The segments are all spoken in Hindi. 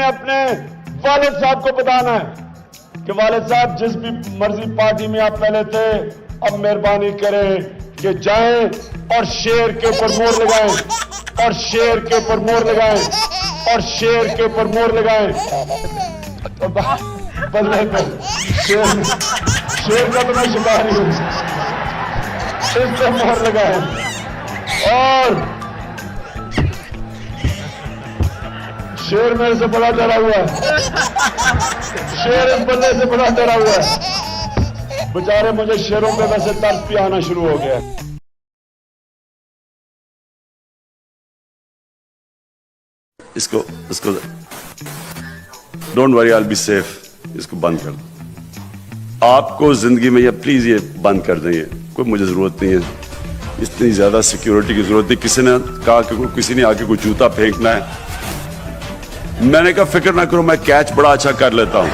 अपने वालिद साहब को बताना है कि वालिद साहब जिस भी मर्जी पार्टी में आप पहले थे, अब मेहरबानी करें कि जाएं और शेर के ऊपर मोहर लगाएं, और शेर के ऊपर मोहर लगाएं, और शेर के ऊपर मोहर लगाएं। तो बल्ले पे शेर का तो मैं शिकार ही हूं, इस पे मोहर लगाएं। और शेर मेरे से बड़ा डरा हुआ है, शेर इस बंदे से बड़ा डरा हुआ है। बेचारे मुझे शेरों पे वैसे तरस भी आना शुरू हो गया। इसको don't worry, I will be safe. इसको बंद कर दो। आपको जिंदगी में ये प्लीज ये बंद कर दें, ये कोई मुझे जरूरत नहीं है, इतनी ज्यादा सिक्योरिटी की जरूरत नहीं। किसी ने कहा कि किसी ने आके कोई जूता फेंकना है, मैंने कहा फिक्र ना करो, मैं कैच बड़ा अच्छा कर लेता हूं।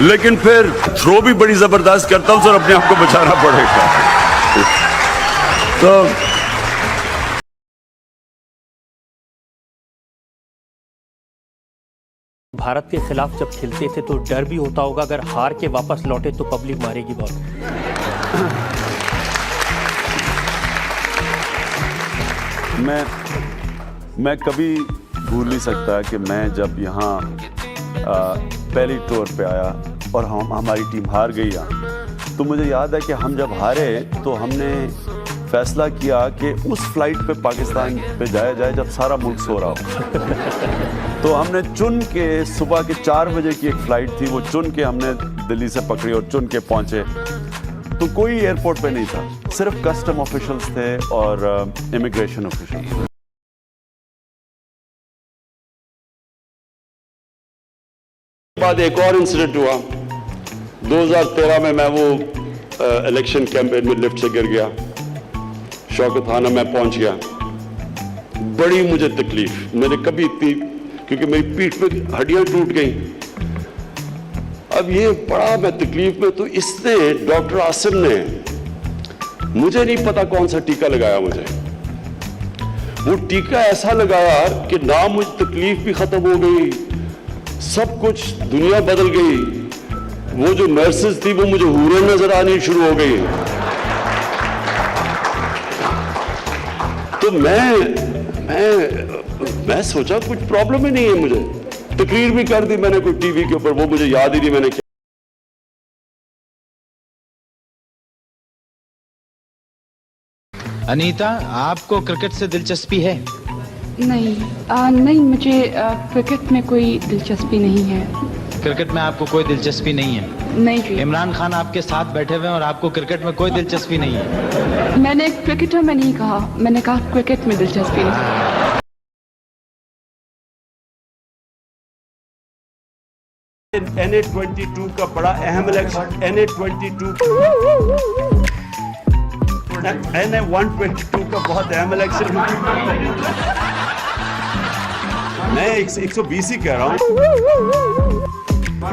लेकिन फिर थ्रो भी बड़ी जबरदस्त करता हूं सर, अपने आप को बचाना पड़ेगा। तो भारत के खिलाफ जब खेलते थे तो डर भी होता होगा अगर हार के वापस लौटे तो पब्लिक मारेगी बहुत। मैं कभी भूल नहीं सकता कि मैं जब यहाँ पहली टूर पे आया और हमारी टीम हार गई यहाँ, तो मुझे याद है कि हम जब हारे तो हमने फैसला किया कि उस फ्लाइट पे पाकिस्तान पे जाया जाए जब सारा मुल्क सो रहा हो। तो हमने चुन के सुबह के 4 बजे की एक फ्लाइट थी, वो चुन के हमने दिल्ली से पकड़ी और चुन के पहुंचे। तो कोई एयरपोर्ट पे नहीं था, सिर्फ कस्टम ऑफिशियल्स थे और इमिग्रेशन ऑफिशियल्स। बाद एक और इंसिडेंट हुआ 2013 में। मैं वो इलेक्शन कैंपेन में लिफ्ट से गिर गया, शौकत थाना में पहुंच गया। बड़ी मुझे तकलीफ, मैंने कभी इतनी, क्योंकि मेरी पीठ में हड्डियां टूट गई। अब ये बड़ा मैं तकलीफ में, तो इसने डॉक्टर आसिम ने, मुझे नहीं पता कौन सा टीका लगाया मुझे, वो टीका ऐसा लगाया कि ना मुझे तकलीफ भी खत्म हो गई, सब कुछ दुनिया बदल गई। वो जो नर्सेज थी वो मुझे हूरें नजर आनी शुरू हो गई। तो मैं सोचा कुछ प्रॉब्लम ही नहीं है मुझे। तकरीर भी कर दी मैंने कोई टीवी के ऊपर, वो मुझे याद ही नहीं मैंने क्या। अनीता, आपको क्रिकेट से दिलचस्पी है? नहीं, नहीं, मुझे क्रिकेट में कोई दिलचस्पी नहीं है। क्रिकेट में आपको कोई दिलचस्पी नहीं है? नहीं जी। इमरान खान आपके साथ बैठे हुए हैं और आपको क्रिकेट में कोई दिलचस्पी नहीं है? मैंने क्रिकेटर में नहीं कहा, मैंने कहा क्रिकेट में दिलचस्पी नहीं। NA-22 का बड़ा अहम इलेक्शन, NA-122 का बहुत अहम इलेक्शन। मैं 120 ही कह रहा हूँ,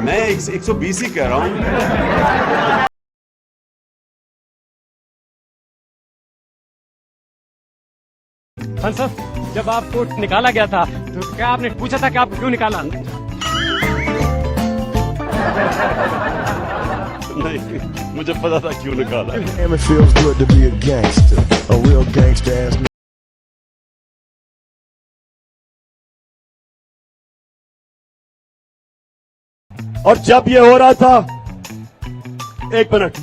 मैं 120 ही कह रहा हूँ। खान साहब, जब आपको निकाला गया था तो क्या आपने पूछा था कि आपको क्यों निकाला? नहीं, मुझे पता था क्यों निकाला। It feels good to be a gangster, a real gangster ass. और जब ये हो रहा था, एक मिनट,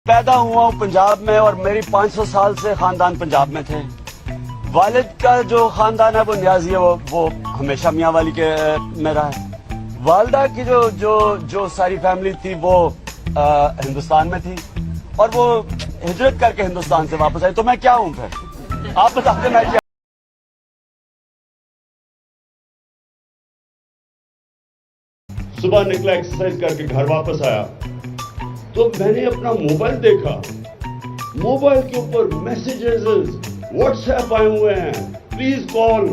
पैदा हुआ हूँ पंजाब में और मेरी 500 साल से खानदान पंजाब में थे। वालिद का जो खानदान है वो न्याजी है, वो हमेशा मियाँ वाली के में रहा है। वालदा की जो सारी फैमिली थी वो हिंदुस्तान में थी और वो हिजरत करके हिंदुस्तान से वापस आई। तो मैं क्या हूँ फिर, आप बताते मैं क्या। सुबह निकला, एक्सरसाइज करके घर वापस आया, तो मैंने अपना मोबाइल देखा, मोबाइल के ऊपर मैसेजेस व्हाट्सएप आए हुए हैं, प्लीज कॉल।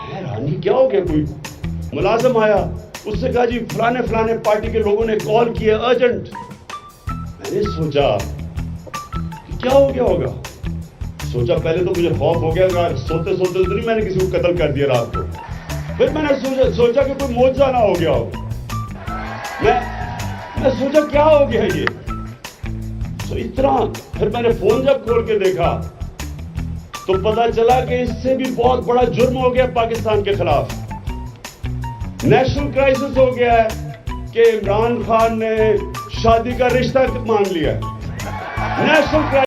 हैरानी, क्या हो गया? कोई मुलाजिम आया, उससे कहा जी फलाने फलाने पार्टी के लोगों ने कॉल किया अर्जेंट। मैंने सोचा कि क्या हो गया होगा। सोचा, पहले तो मुझे खौफ हो गया, सोते सोते तो नहीं मैंने किसी को कत्ल कर दिया रात को। फिर मैंने सोचा कि कोई मौजज़ा ना हो गया हो। मैं सोचा क्या हो गया ये, तो इतना। फिर मैंने फोन जब खोल के देखा तो पता चला कि इससे भी बहुत बड़ा जुर्म हो गया पाकिस्तान के खिलाफ। नेशनल क्राइसिस हो गया है कि इमरान खान ने शादी का रिश्ता मांग लिया। नेशनल